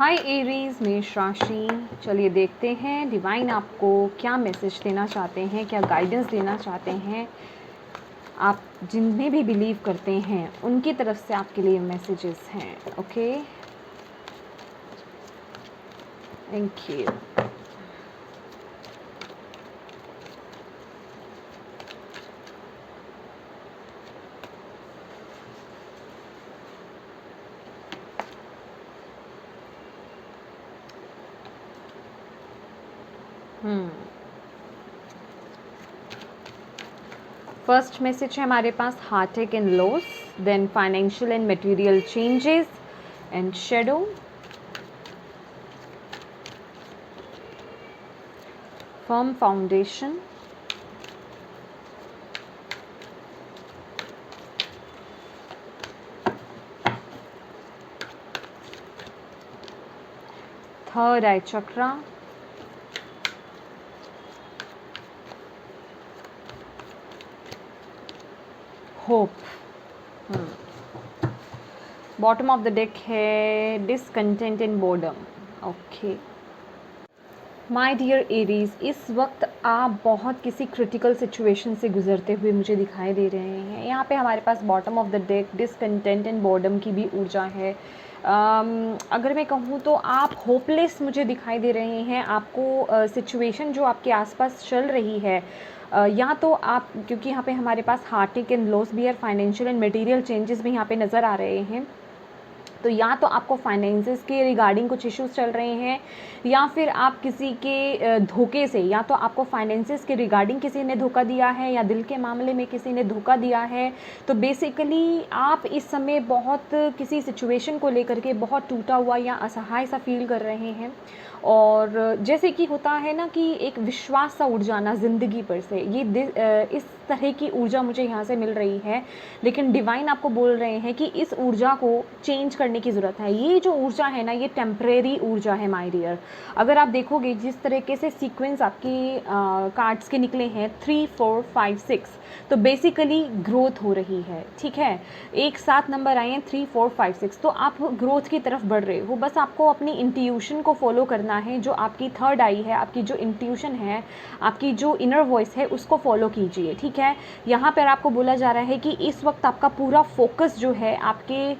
हाय Aries, मेष राशि। चलिए देखते हैं डिवाइन आपको क्या मैसेज देना चाहते हैं, क्या गाइडेंस देना चाहते हैं। आप जिन्हें भी बिलीव करते हैं उनकी तरफ से आपके लिए मैसेजेस हैं। Okay, thank you. First message है हमारे पास heartache and loss, then financial and material changes and shadow, firm foundation, third eye chakra, hope. Bottom of the deck है discontent and boredom. Okay my dear Aries, इस वक्त आप बहुत किसी critical situation से गुजरते हुए मुझे दिखाई दे रहे हैं। यहाँ पे हमारे पास bottom of the deck discontent and boredom की भी ऊर्जा है। अगर मैं कहूँ तो आप होपलेस मुझे दिखाई दे रहे हैं। आपको सिचुएशन जो आपके आसपास चल रही है, या तो आप, क्योंकि यहाँ पे हमारे पास हार्टिक एंड लॉस भी है, फाइनेंशियल एंड मटेरियल चेंजेस भी यहाँ पे नज़र आ रहे हैं। तो या तो आपको फाइनेंसेस के रिगार्डिंग कुछ इश्यूज चल रहे हैं, या फिर आप किसी के धोखे से, या तो आपको फाइनेंसेस के रिगार्डिंग किसी ने धोखा दिया है या दिल के मामले में किसी ने धोखा दिया है। तो बेसिकली आप इस समय बहुत किसी सिचुएशन को लेकर के बहुत टूटा हुआ या असहाय सा फील कर रहे हैं। और जैसे कि होता है ना कि एक विश्वास सा उड़ जाना ज़िंदगी पर से, इस तरह की ऊर्जा मुझे यहाँ से मिल रही है। लेकिन डिवाइन आपको बोल रहे हैं कि इस ऊर्जा को चेंज करने की ज़रूरत है। ये जो ऊर्जा है ना, ये टेम्परेरी ऊर्जा है माय डियर। अगर आप देखोगे जिस तरीके से सीक्वेंस आपके कार्ड्स के निकले हैं 3, 4, 5, 6, तो बेसिकली ग्रोथ हो रही है। ठीक है, एक साथ नंबर आए हैं 3, 4, 5, 6, तो आप ग्रोथ की तरफ बढ़ रहे हो। बस आपको अपनी इंट्यूशन को फॉलो करना है। जो आपकी थर्ड आई है, आपकी जो इंट्यूशन है, आपकी जो इनर वॉइस है, उसको फॉलो कीजिए। ठीक है, यहाँ पर आपको बोला जा रहा है कि इस वक्त आपका पूरा फोकस जो है आपके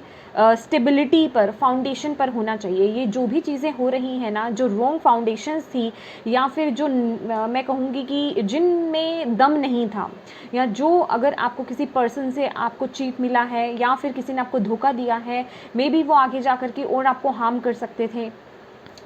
स्टेबिलिटी पर, फाउंडेशन पर होना चाहिए। ये जो भी चीज़ें हो रही हैं ना, जो रॉन्ग फाउंडेशंस थी, या फिर जो मैं कहूँगी कि जिनमें दम नहीं था, या जो अगर आपको किसी पर्सन से आपको चीट मिला है, या फिर किसी ने आपको धोखा दिया है, मे बी वो आगे जा कर के और आपको हार्म कर सकते थे।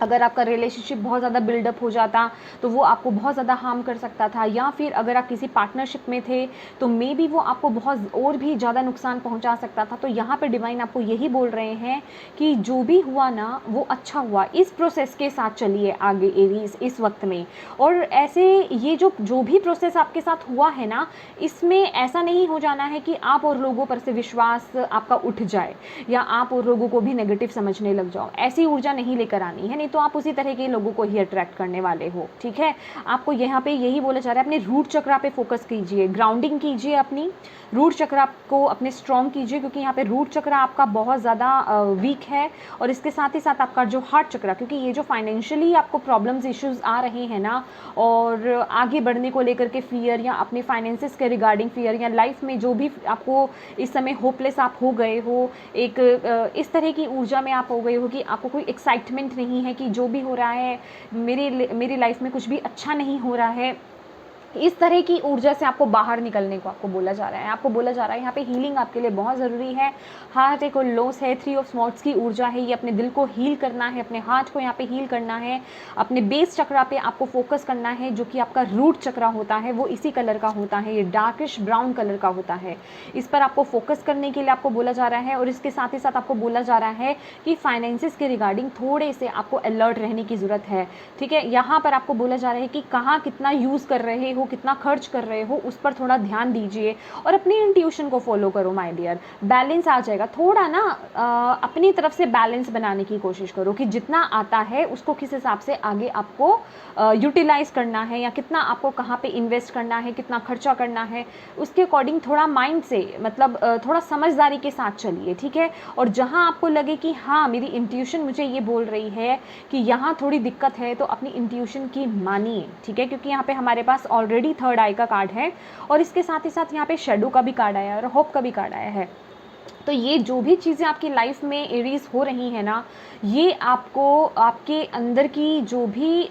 अगर आपका रिलेशनशिप बहुत ज़्यादा बिल्डअप हो जाता तो वो आपको बहुत ज़्यादा हार्म कर सकता था, या फिर अगर आप किसी पार्टनरशिप में थे तो मे बी वो आपको बहुत और भी ज़्यादा नुकसान पहुंचा सकता था। तो यहाँ पे डिवाइन आपको यही बोल रहे हैं कि जो भी हुआ ना वो अच्छा हुआ। इस प्रोसेस के साथ चलिए आगे एरीज इस वक्त में। और ऐसे ये जो भी प्रोसेस आपके साथ हुआ है ना, इसमें ऐसा नहीं हो जाना है कि आप और लोगों पर से विश्वास आपका उठ जाए, या आप और लोगों को भी नेगेटिव समझने लग जाओ। ऐसी ऊर्जा नहीं लेकर आनी है, नहीं तो आप उसी तरह के लोगों को ही अट्रैक्ट करने वाले हो। ठीक है, आपको यहाँ पे यही बोला जा रहा है, अपने रूट चक्रा पे फोकस कीजिए, ग्राउंडिंग कीजिए, अपनी रूट चक्रा को अपने स्ट्रॉन्ग कीजिए, क्योंकि यहाँ पे रूट चक्रा आपका बहुत ज़्यादा वीक है। और इसके साथ ही साथ आपका जो हार्ट चक्रा, क्योंकि ये जो फाइनेंशियली आपको प्रॉब्लम्स इश्यूज आ रहे हैं ना, और आगे बढ़ने को लेकर के फियर, या अपने फाइनेंसेस के रिगार्डिंग फियर, या लाइफ में जो भी आपको इस समय होपलेस आप हो गए हो, एक इस तरह की ऊर्जा में आप हो गए हो कि आपको कोई एक्साइटमेंट नहीं है कि जो भी हो रहा है मेरी लाइफ में कुछ भी अच्छा नहीं हो रहा है। इस तरह की ऊर्जा से आपको बाहर निकलने को आपको बोला जा रहा है। आपको बोला जा रहा है यहाँ पे हीलिंग आपके लिए बहुत ज़रूरी है। हार्ट एक और लॉस है, 3 ऑफ स्वॉर्ड्स की ऊर्जा है। ये अपने दिल को हील करना है, अपने हार्ट को यहाँ पे हील करना है, अपने बेस चक्रा पे आपको फोकस करना है, जो कि आपका रूट चक्रा होता है। वो इसी कलर का होता है, ये डार्किश ब्राउन कलर का होता है। इस पर आपको फोकस करने के लिए आपको बोला जा रहा है। और इसके साथ ही साथ आपको बोला जा रहा है कि फाइनेंसिस के रिगार्डिंग थोड़े से आपको अलर्ट रहने की ज़रूरत है। ठीक है, यहाँ पर आपको बोला जा रहा है कि कहाँ कितना यूज़ कर रहे हो, कितना खर्च कर रहे हो, उस पर थोड़ा ध्यान दीजिए और अपनी इंट्यूशन को फॉलो करो माय डियर। बैलेंस आ जाएगा। थोड़ा ना अपनी तरफ से बैलेंस बनाने की कोशिश करो कि जितना आता है उसको किस हिसाब से आगे आपको यूटिलाइज़ करना है, या कितना आपको कहाँ पे इन्वेस्ट करना है, कितना खर्चा करना है, उसके अकॉर्डिंग थोड़ा माइंड से मतलब थोड़ा समझदारी के साथ चलिए, ठीक है। और जहाँ आपको लगे कि हाँ मेरी इंट्यूशन मुझे ये बोल रही है कि यहाँ थोड़ी दिक्कत है, तो अपनी इंट्यूशन की मानिए, ठीक है। क्योंकि यहाँ पे हमारे पास ऑलरेडी थर्ड आई का कार्ड है और इसके साथ ही साथ यहाँ पे शेडो का भी कार्ड आया है और होप का भी कार्ड आया है। तो ये जो भी चीज़ें आपकी लाइफ में एरीज हो रही हैं ना, ये आपको आपके अंदर की जो भी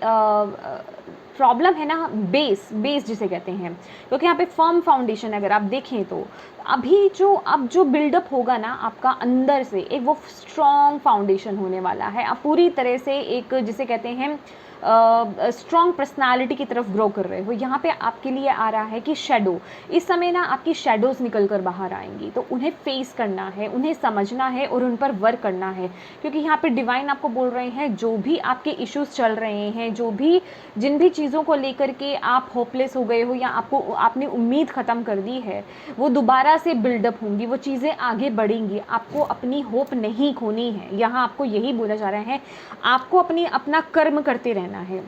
प्रॉब्लम है ना, बेस जिसे कहते हैं, क्योंकि यहाँ पे फर्म फाउंडेशन अगर आप देखें तो अभी जो अब जो बिल्डअप होगा ना आपका अंदर से, एक वो स्ट्रॉन्ग फाउंडेशन होने वाला है। आप पूरी तरह से एक जिसे कहते हैं स्ट्रॉन्ग पर्सनालिटी की तरफ ग्रो कर रहे हो। यहाँ पे आपके लिए आ रहा है कि शेडो, इस समय ना आपकी शेडोज़ निकल कर बाहर आएंगी, तो उन्हें फेस करना है, उन्हें समझना है और उन पर वर्क करना है। क्योंकि यहाँ पे डिवाइन आपको बोल रहे हैं जो भी आपके इश्यूज़ चल रहे हैं, जो भी जिन भी चीज़ों को लेकर के आप होपलेस हो गए हो या आपने उम्मीद ख़त्म कर दी है, वो दोबारा से बिल्डअप होंगी, वो चीज़ें आगे बढ़ेंगी। आपको अपनी होप नहीं खोनी है, यहाँ आपको यही बोला जा रहा है। आपको अपना कर्म करते रहना है।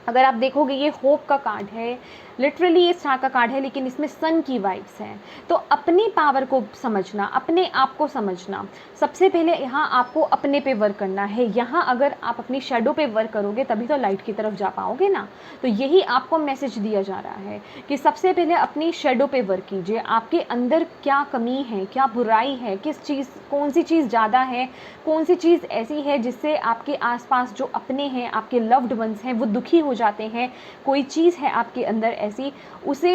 अगर आप देखोगे ये होप का कार्ड है, लिटरली ये स्टार का कार्ड है, लेकिन इसमें सन की वाइब्स हैं। तो अपनी पावर को समझना, अपने आप को समझना, सबसे पहले यहाँ आपको अपने पे वर्क करना है। यहाँ अगर आप अपनी शेडो पे वर्क करोगे तभी तो लाइट की तरफ जा पाओगे ना। तो यही आपको मैसेज दिया जा रहा है कि सबसे पहले अपनी शेडो पे वर्क कीजिए। आपके अंदर क्या कमी है, क्या बुराई है, कौन सी चीज़ ज़्यादा है, कौन सी चीज़ ऐसी है जिससे आपके आसपास जो अपने हैं, आपके लव्ड वंस हैं, वो दुखी हो जाते हैं। कोई चीज़ है आपके अंदर ऐसी, उसे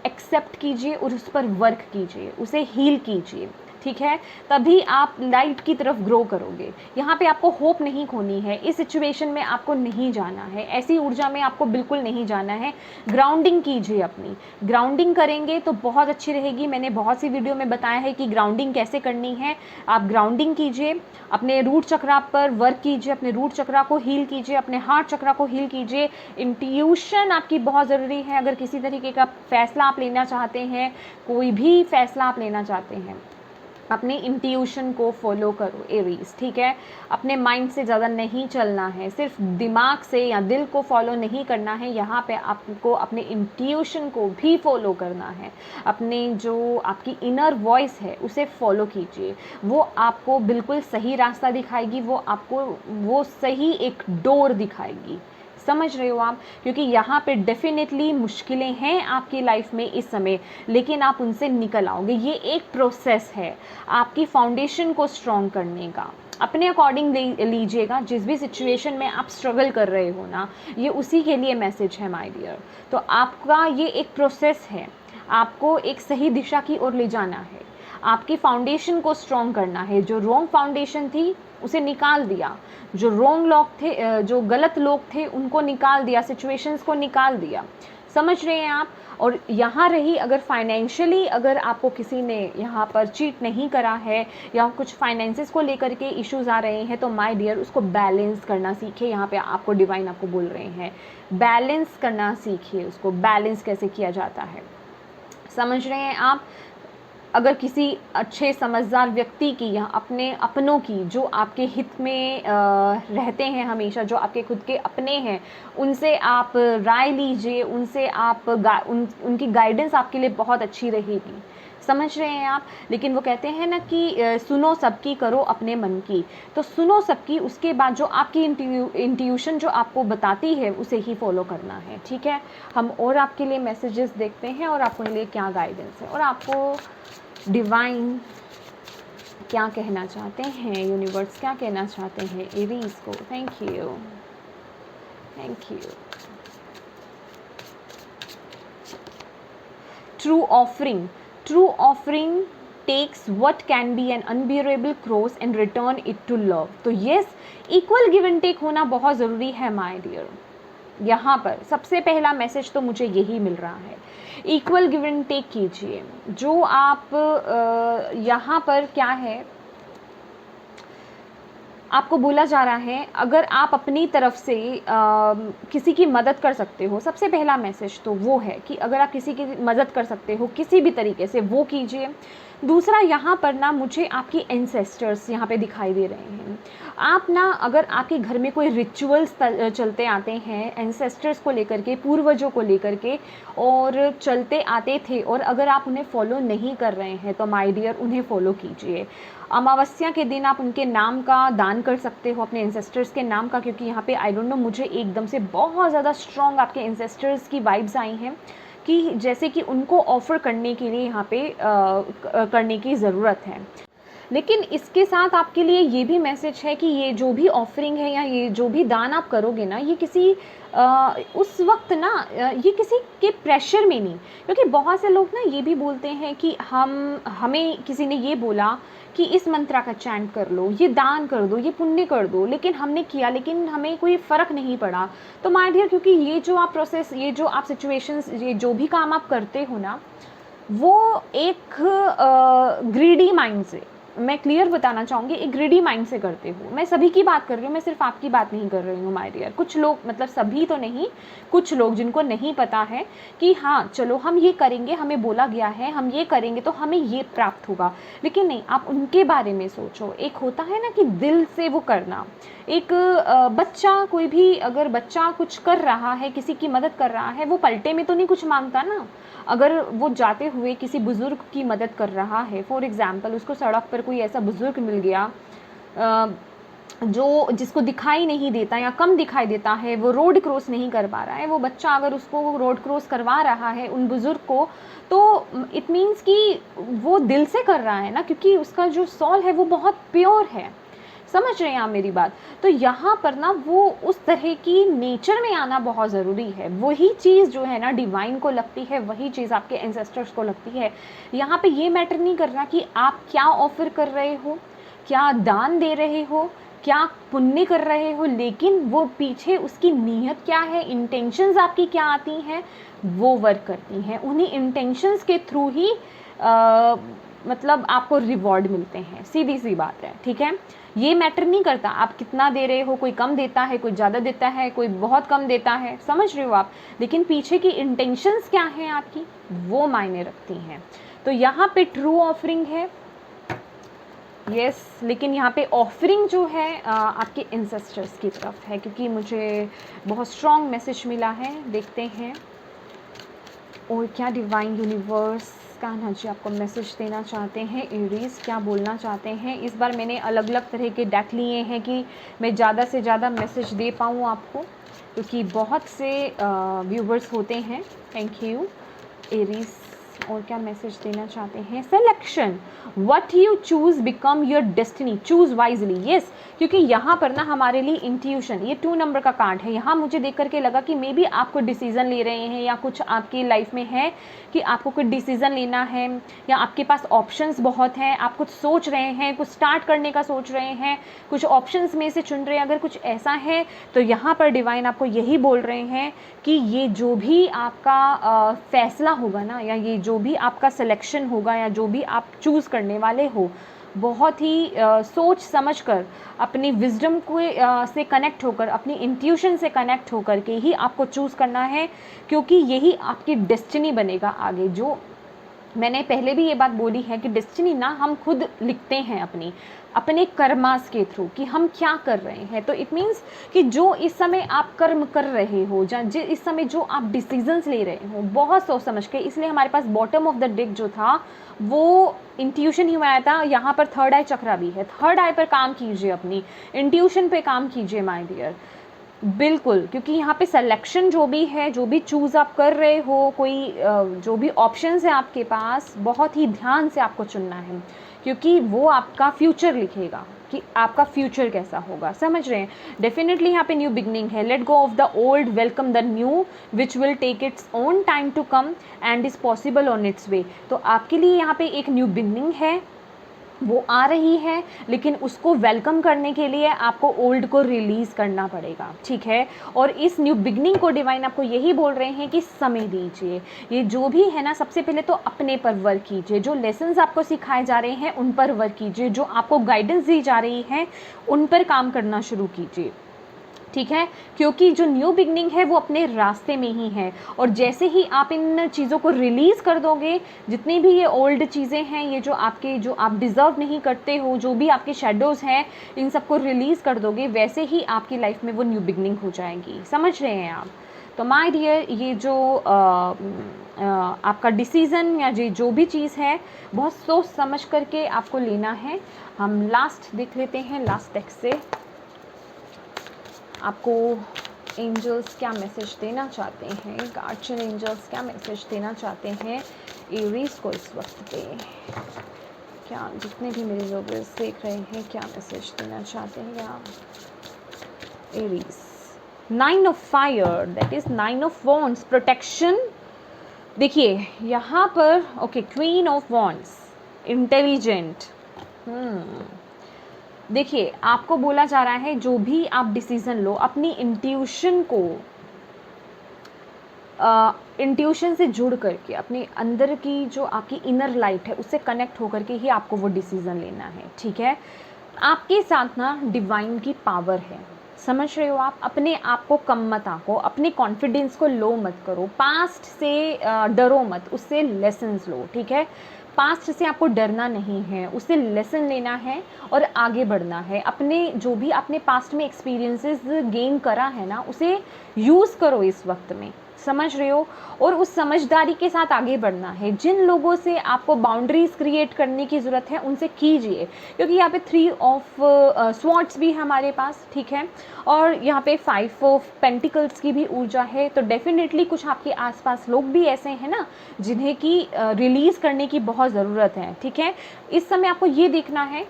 एक्सेप्ट कीजिए और उस पर वर्क कीजिए, उसे हील कीजिए, ठीक है। तभी आप लाइट की तरफ ग्रो करोगे। यहाँ पे आपको होप नहीं खोनी है, इस सिचुएशन में आपको नहीं जाना है, ऐसी ऊर्जा में आपको बिल्कुल नहीं जाना है। ग्राउंडिंग कीजिए, अपनी ग्राउंडिंग करेंगे तो बहुत अच्छी रहेगी। मैंने बहुत सी वीडियो में बताया है कि ग्राउंडिंग कैसे करनी है। आप ग्राउंडिंग कीजिए, अपने रूट चक्रा पर वर्क कीजिए, अपने रूट चक्रा को हील कीजिए, अपने हार्ट चक्रा को हील कीजिए। इंट्यूशन आपकी बहुत ज़रूरी है। अगर किसी तरीके का फैसला आप लेना चाहते हैं, कोई भी फैसला आप लेना चाहते हैं, अपनी इंट्यूशन को फॉलो करो एरीज, ठीक है। अपने माइंड से ज़्यादा नहीं चलना है, सिर्फ दिमाग से या दिल को फॉलो नहीं करना है। यहाँ पे आपको अपने इंट्यूशन को भी फॉलो करना है। अपने जो आपकी इनर वॉइस है उसे फॉलो कीजिए, वो आपको बिल्कुल सही रास्ता दिखाएगी, वो आपको वो सही एक डोर दिखाएगी। समझ रहे हो आप? क्योंकि यहाँ पे डेफिनेटली मुश्किलें हैं आपकी लाइफ में इस समय, लेकिन आप उनसे निकल आओगे। ये एक प्रोसेस है आपकी फाउंडेशन को स्ट्रॉन्ग करने का। अपने अकॉर्डिंग लीजिएगा, जिस भी सिचुएशन में आप स्ट्रगल कर रहे हो ना, ये उसी के लिए मैसेज है माय डियर। तो आपका ये एक प्रोसेस है, आपको एक सही दिशा की ओर ले जाना है, आपकी फाउंडेशन को स्ट्रॉन्ग करना है। जो रॉन्ग फाउंडेशन थी उसे निकाल दिया, जो रॉन्ग लोग थे, जो गलत लोग थे उनको निकाल दिया, सिचुएशंस को निकाल दिया। समझ रहे हैं आप? और यहाँ रही अगर फाइनेंशियली अगर आपको किसी ने यहाँ पर चीट नहीं करा है या कुछ फाइनेंसेस को लेकर के इश्यूज़ आ रहे हैं, तो माय डियर उसको बैलेंस करना सीखिए। यहाँ पे आपको डिवाइन आपको बोल रहे हैं बैलेंस करना सीखिए, उसको बैलेंस कैसे किया जाता है। समझ रहे हैं आप? अगर किसी अच्छे समझदार व्यक्ति की या अपने अपनों की जो आपके हित में रहते हैं हमेशा, जो आपके खुद के अपने हैं, उनसे आप राय लीजिए, उनसे आप उनकी गाइडेंस आपके लिए बहुत अच्छी रहेगी। समझ रहे हैं आप? लेकिन वो कहते हैं ना कि सुनो सबकी करो अपने मन की, तो सुनो सबकी, उसके बाद जो आपकी इंट्यूशन जो आपको बताती है उसे ही फॉलो करना है, ठीक है। हम और आपके लिए मैसेजेस देखते हैं और आपके लिए क्या गाइडेंस है और आपको डिवाइन क्या कहना चाहते हैं, यूनिवर्स क्या कहना चाहते हैं एरीज को। Thank you, thank you. True offering takes what can be an unbearable cross and return it to love। तो yes, equal give and take होना बहुत ज़रूरी है माय डियर। यहाँ पर सबसे पहला मैसेज तो मुझे यही मिल रहा है, इक्वल गिव एंड टेक कीजिए। जो आप यहाँ पर क्या है, आपको बोला जा रहा है अगर आप अपनी तरफ से किसी की मदद कर सकते हो, सबसे पहला मैसेज तो वो है कि अगर आप किसी की मदद कर सकते हो किसी भी तरीके से वो कीजिए। दूसरा, यहाँ पर ना मुझे आपकी एंसेस्टर्स यहाँ पे दिखाई दे रहे हैं। आप ना अगर आपके घर में कोई रिचुअल्स चलते आते हैं एंसेस्टर्स को लेकर के, पूर्वजों को लेकर के, और चलते आते थे, और अगर आप उन्हें फॉलो नहीं कर रहे हैं तो माय डियर उन्हें फॉलो कीजिए। अमावस्या के दिन आप उनके नाम का दान कर सकते हो, अपने एंसेस्टर्स के नाम का, क्योंकि यहाँ पे आई डोंट नो मुझे एकदम से बहुत ज़्यादा स्ट्रॉन्ग आपके एंसेस्टर्स की वाइब्स आई हैं कि जैसे कि उनको ऑफ़र करने के लिए यहाँ पे करने की ज़रूरत है। लेकिन इसके साथ आपके लिए ये भी मैसेज है कि ये जो भी ऑफरिंग है या ये जो भी दान आप करोगे ना, ये किसी उस वक्त ना ये किसी के प्रेशर में नहीं, क्योंकि बहुत से लोग ना ये भी बोलते हैं कि हमें किसी ने ये बोला कि इस मंत्रा का चैंट कर लो, ये दान कर दो, ये पुण्य कर दो, लेकिन हमने किया लेकिन हमें कोई फ़र्क नहीं पड़ा। तो माय डियर, क्योंकि ये जो आप प्रोसेस, ये जो आप सिचुएशंस, ये जो भी काम आप करते हो ना, वो एक ग्रीडी माइंड से, मैं क्लियर बताना चाहूँगी, एक ग्रीडी माइंड से करते हो। मैं सभी की बात कर रही हूँ, मैं सिर्फ आपकी बात नहीं कर रही हूँ माय डियर। कुछ लोग, मतलब सभी तो नहीं, कुछ लोग जिनको नहीं पता है कि हाँ चलो हम ये करेंगे, हमें बोला गया है हम ये करेंगे तो हमें ये प्राप्त होगा, लेकिन नहीं, आप उनके बारे में सोचो। एक होता है ना कि दिल से वो करना। एक बच्चा, कोई भी अगर बच्चा कुछ कर रहा है, किसी की मदद कर रहा है, वो पलटे में तो नहीं कुछ मांगता ना। अगर वो जाते हुए किसी बुज़ुर्ग की मदद कर रहा है, फॉर एग्ज़ाम्पल उसको सड़क पर कोई ऐसा बुज़ुर्ग मिल गया जो जिसको दिखाई नहीं देता या कम दिखाई देता है, वो रोड क्रॉस नहीं कर पा रहा है, वो बच्चा अगर उसको रोड क्रॉस करवा रहा है उन बुज़ुर्ग को, तो इट मीन्स कि वो दिल से कर रहा है ना, क्योंकि उसका जो सोल है वो बहुत प्योर है। समझ रहे हैं आप मेरी बात? तो यहाँ पर ना वो उस तरह की नेचर में आना बहुत ज़रूरी है। वही चीज़ जो है ना डिवाइन को लगती है, वही चीज़ आपके एंसेस्टर्स को लगती है। यहाँ पे ये मैटर नहीं कर रहा कि आप क्या ऑफ़र कर रहे हो, क्या दान दे रहे हो, क्या पुण्य कर रहे हो, लेकिन वो पीछे उसकी नीयत क्या है, इंटेंशंस आपकी क्या आती हैं, वो वर्क करती हैं। उन्हीं इंटेंशंस के थ्रू ही मतलब आपको रिवॉर्ड मिलते हैं, सीधी सी बात है, ठीक है। ये मैटर नहीं करता आप कितना दे रहे हो, कोई कम देता है, कोई ज़्यादा देता है, कोई बहुत कम देता है, समझ रहे हो आप, लेकिन पीछे की इंटेंशंस क्या हैं आपकी, वो मायने रखती हैं। तो यहाँ पे ट्रू ऑफरिंग है, यस, लेकिन यहाँ पे ऑफरिंग जो है आपके एंसेस्टर्स की तरफ है, क्योंकि मुझे बहुत स्ट्रॉन्ग मैसेज मिला है। देखते हैं और क्या डिवाइन यूनिवर्स कान्हा जी आपको मैसेज देना चाहते हैं। एरीज क्या बोलना चाहते हैं। इस बार मैंने अलग अलग तरह के डेक लिए हैं कि मैं ज़्यादा से ज़्यादा मैसेज दे पाऊँ आपको, क्योंकि बहुत से व्यूवर्स होते हैं। Thank you Aries. और क्या मैसेज देना चाहते हैं। Selection, what you choose become your destiny, choose wisely. Yes, क्योंकि यहाँ पर ना हमारे लिए इंट्यूशन, ये 2 नंबर का कार्ड है। यहाँ मुझे देख करके लगा कि मे बी आपको डिसीज़न ले रहे हैं, या कुछ आपकी लाइफ में है कि आपको कुछ डिसीज़न लेना है, या आपके पास ऑप्शंस बहुत हैं, आप कुछ सोच रहे हैं, कुछ स्टार्ट करने का सोच रहे हैं, कुछ ऑप्शंस में से चुन रहे हैं। अगर कुछ ऐसा है तो यहाँ पर डिवाइन आपको यही बोल रहे हैं कि ये जो भी आपका फैसला होगा ना, या ये जो भी आपका सिलेक्शन होगा, या जो भी आप चूज़ करने वाले हो, बहुत ही सोच समझ कर, अपनी विजडम को से कनेक्ट होकर, अपनी इंट्यूशन से कनेक्ट होकर के ही आपको चूज़ करना है, क्योंकि यही आपकी डेस्टिनी बनेगा आगे। जो मैंने पहले भी ये बात बोली है कि डेस्टिनी ना हम खुद लिखते हैं अपने कर्मास के थ्रू कि हम क्या कर रहे हैं। तो इट मीन्स कि जो इस समय आप कर्म कर रहे हो, इस समय जो आप डिसीजंस ले रहे हो, बहुत सोच समझ के, इसलिए हमारे पास बॉटम ऑफ द डेक जो था वो इंट्यूशन ही आया था। यहाँ पर थर्ड आई चक्रा भी है। थर्ड आई पर काम कीजिए, अपनी इंट्यूशन पे काम कीजिए माय डियर, बिल्कुल, क्योंकि यहाँ पे सिलेक्शन जो भी है, जो भी चूज़ आप कर रहे हो, कोई जो भी ऑप्शंस है आपके पास, बहुत ही ध्यान से आपको चुनना है, क्योंकि वो आपका फ्यूचर लिखेगा कि आपका फ्यूचर कैसा होगा। समझ रहे हैं। डेफिनेटली यहाँ पे न्यू बिगनिंग है। Let go of the old, welcome the new, which will take its own time to come and is possible on its way. तो आपके लिए यहाँ पे एक न्यू बिगनिंग है, वो आ रही है, लेकिन उसको वेलकम करने के लिए आपको ओल्ड को रिलीज़ करना पड़ेगा, ठीक है। और इस न्यू बिगनिंग को डिवाइन आपको यही बोल रहे हैं कि समय दीजिए। ये जो भी है ना, सबसे पहले तो अपने पर वर्क कीजिए, जो लेसन्स आपको सिखाए जा रहे हैं उन पर वर्क कीजिए, जो आपको गाइडेंस दी जा रही है उन पर काम करना शुरू कीजिए, ठीक है। क्योंकि जो न्यू बिगनिंग है वो अपने रास्ते में ही है, और जैसे ही आप इन चीज़ों को रिलीज़ कर दोगे, जितनी भी ये ओल्ड चीज़ें हैं, ये जो आप डिज़र्व नहीं करते हो, जो भी आपके शेडोज़ हैं, इन सबको रिलीज़ कर दोगे, वैसे ही आपकी लाइफ में वो न्यू बिगनिंग हो जाएगी। समझ रहे हैं आप? तो माय डियर, ये जो आपका डिसीज़न या जो भी चीज़ है, बहुत सोच समझ करके आपको लेना है। हम लास्ट देख लेते हैं, लास्ट टेक्स्ट से आपको एंजल्स क्या मैसेज देना चाहते हैं, गार्जियन एंजल्स क्या मैसेज देना चाहते हैं एरीज को इस वक्त पे। क्या जितने भी मेरे व्यूअर्स देख रहे हैं, क्या मैसेज देना चाहते हैं या Aries. 9 of fire, that is 9 of wands, protection. देखिए यहाँ पर okay, queen of wands, intelligent. देखिए आपको बोला जा रहा है, जो भी आप डिसीज़न लो, अपनी इंट्यूशन को इंट्यूशन से जुड़ करके, अपने अंदर की जो आपकी इनर लाइट है उससे कनेक्ट होकर के ही आपको वो डिसीज़न लेना है, ठीक है। आपके साथ ना डिवाइन की पावर है, समझ रहे हो आप? अपने आप को कम मत आंको, अपने कॉन्फिडेंस को लो मत करो, पास्ट से डरो मत, उससे लेसन्स लो, ठीक है। पास्ट से आपको डरना नहीं है, उससे लेसन लेना है और आगे बढ़ना है। अपने जो भी आपने पास्ट में एक्सपीरियंसेस गेन करा है ना, उसे यूज़ करो इस वक्त में, समझ रहे हो? और उस समझदारी के साथ आगे बढ़ना है। जिन लोगों से आपको बाउंड्रीज क्रिएट करने की ज़रूरत है उनसे कीजिए, क्योंकि यहाँ पे 3 ऑफ स्वॉर्ड्स भी है हमारे पास, ठीक है। और यहाँ पे 5 ऑफ पेंटिकल्स की भी ऊर्जा है। तो डेफिनेटली कुछ आपके आसपास लोग भी ऐसे हैं ना जिन्हें की रिलीज़ करने की बहुत ज़रूरत है, ठीक है। इस समय आपको ये देखना है,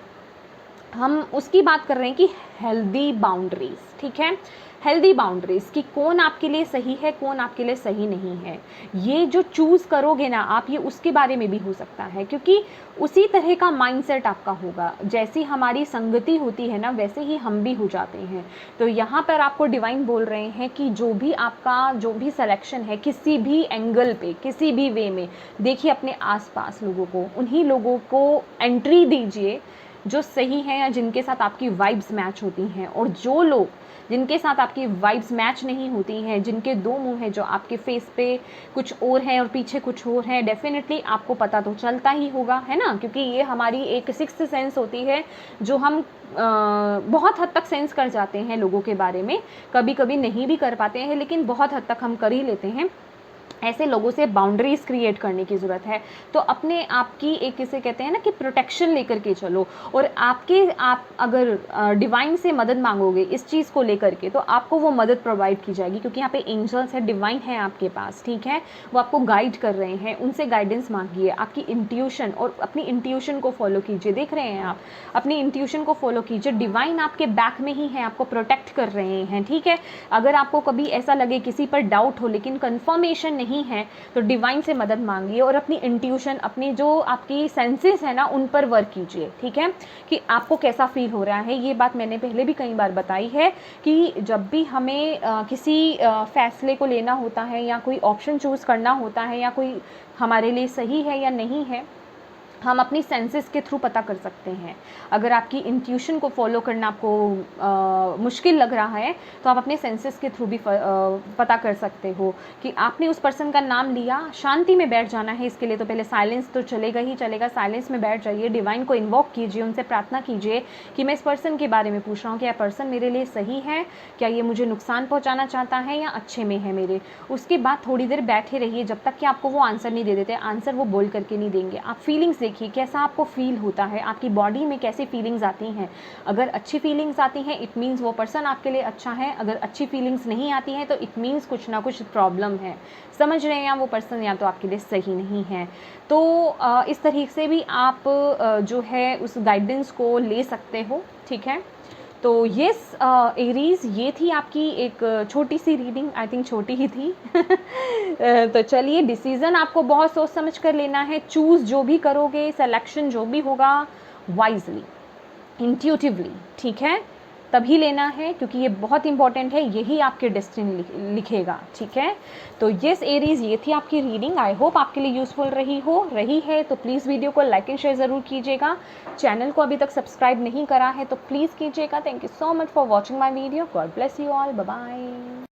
हम उसकी बात कर रहे हैं कि हेल्दी बाउंड्रीज, ठीक है। हेल्दी बाउंड्रीज कि कौन आपके लिए सही है, कौन आपके लिए सही नहीं है, ये जो चूज़ करोगे ना आप, ये उसके बारे में भी हो सकता है, क्योंकि उसी तरह का माइंडसेट आपका होगा। जैसी हमारी संगति होती है ना, वैसे ही हम भी हो जाते हैं। तो यहाँ पर आपको डिवाइन बोल रहे हैं कि जो भी आपका जो भी सिलेक्शन है, किसी भी एंगल पे, किसी भी वे में, देखिए अपने आसपास लोगों को, उन्हीं लोगों को एंट्री दीजिए जो सही हैं या जिनके साथ आपकी वाइब्स मैच होती हैं। और जो लोग जिनके साथ आपकी वाइब्स मैच नहीं होती हैं, जिनके दो मुंह हैं, जो आपके फेस पे कुछ और हैं और पीछे कुछ और हैं, डेफिनेटली आपको पता तो चलता ही होगा, है ना। क्योंकि ये हमारी एक सिक्स्थ सेंस होती है, जो हम बहुत हद तक सेंस कर जाते हैं लोगों के बारे में। कभी कभी नहीं भी कर पाते हैं, लेकिन बहुत हद तक हम कर ही लेते हैं। ऐसे लोगों से बाउंड्रीज क्रिएट करने की ज़रूरत है। तो अपने आप की एक, किसे कहते हैं ना, कि प्रोटेक्शन लेकर के चलो। और आप अगर डिवाइन से मदद मांगोगे इस चीज़ को लेकर के, तो आपको वो मदद प्रोवाइड की जाएगी, क्योंकि यहाँ पे एंजल्स है, डिवाइन है आपके पास, ठीक है। वो आपको गाइड कर रहे हैं, उनसे गाइडेंस मांगिए। आपकी इंट्यूशन, और अपनी इंट्यूशन को फॉलो कीजिए। देख रहे हैं आप, अपनी इंट्यूशन को फॉलो कीजिए। डिवाइन आपके बैक में ही है, आपको प्रोटेक्ट कर रहे हैं, ठीक है। अगर आपको कभी ऐसा लगे, किसी पर डाउट हो लेकिन कन्फर्मेशन नहीं है, तो डिवाइन से मदद मांगिए और अपनी इंट्यूशन, अपनी जो आपकी सेंसेस है ना, उन पर वर्क कीजिए, ठीक है, कि आपको कैसा फील हो रहा है। ये बात मैंने पहले भी कई बार बताई है कि जब भी हमें किसी फैसले को लेना होता है, या कोई ऑप्शन चूज़ करना होता है, या कोई हमारे लिए सही है या नहीं है, हम अपनी सेंसेस के थ्रू पता कर सकते हैं। अगर आपकी इंट्यूशन को फॉलो करना आपको मुश्किल लग रहा है, तो आप अपने सेंसेस के थ्रू भी पता कर सकते हो कि आपने उस पर्सन का नाम लिया, शांति में बैठ जाना है। इसके लिए तो पहले साइलेंस तो चलेगा ही चलेगा, साइलेंस में बैठ जाइए, डिवाइन को इन्वॉक कीजिए, उनसे प्रार्थना कीजिए कि मैं इस पर्सन के बारे में पूछ रहा हूँ, क्या पर्सन मेरे लिए सही है, क्या ये मुझे नुकसान पहुँचाना चाहता है या अच्छे में है मेरे। उसके बाद थोड़ी देर बैठे रहिए, जब तक कि आपको वो आंसर नहीं दे देते। आंसर वो बोल करके नहीं देंगे, आप फीलिंग्स देखिए, कैसा आपको फील होता है, आपकी बॉडी में कैसी फीलिंग्स आती हैं। अगर अच्छी फीलिंग्स आती हैं, इट मीन्स वो पर्सन आपके लिए अच्छा है। अगर अच्छी फीलिंग्स नहीं आती हैं, तो इट मीन्स कुछ ना कुछ प्रॉब्लम है। समझ रहे हैं, या वो पर्सन या तो आपके लिए सही नहीं है। तो इस तरीके से भी आप जो है उस गाइडेंस को ले सकते हो, ठीक है। तो येस एरीज, ये थी आपकी एक छोटी सी रीडिंग, आई थिंक छोटी ही थी। तो चलिए, डिसीज़न आपको बहुत सोच समझ कर लेना है। चूज़ जो भी करोगे, सिलेक्शन जो भी होगा, वाइजली, इंट्यूटिवली, ठीक है, तभी लेना है क्योंकि ये बहुत इंपॉर्टेंट है, यही आपके डेस्टिनी लिखेगा, ठीक है। तो यस एरीज, ये थी आपकी रीडिंग। आई होप आपके लिए यूज़फुल रही है तो प्लीज़ वीडियो को लाइक एंड शेयर ज़रूर कीजिएगा। चैनल को अभी तक सब्सक्राइब नहीं करा है तो प्लीज़ कीजिएगा। Thank you so much for watching my video. God bless you all, bye bye.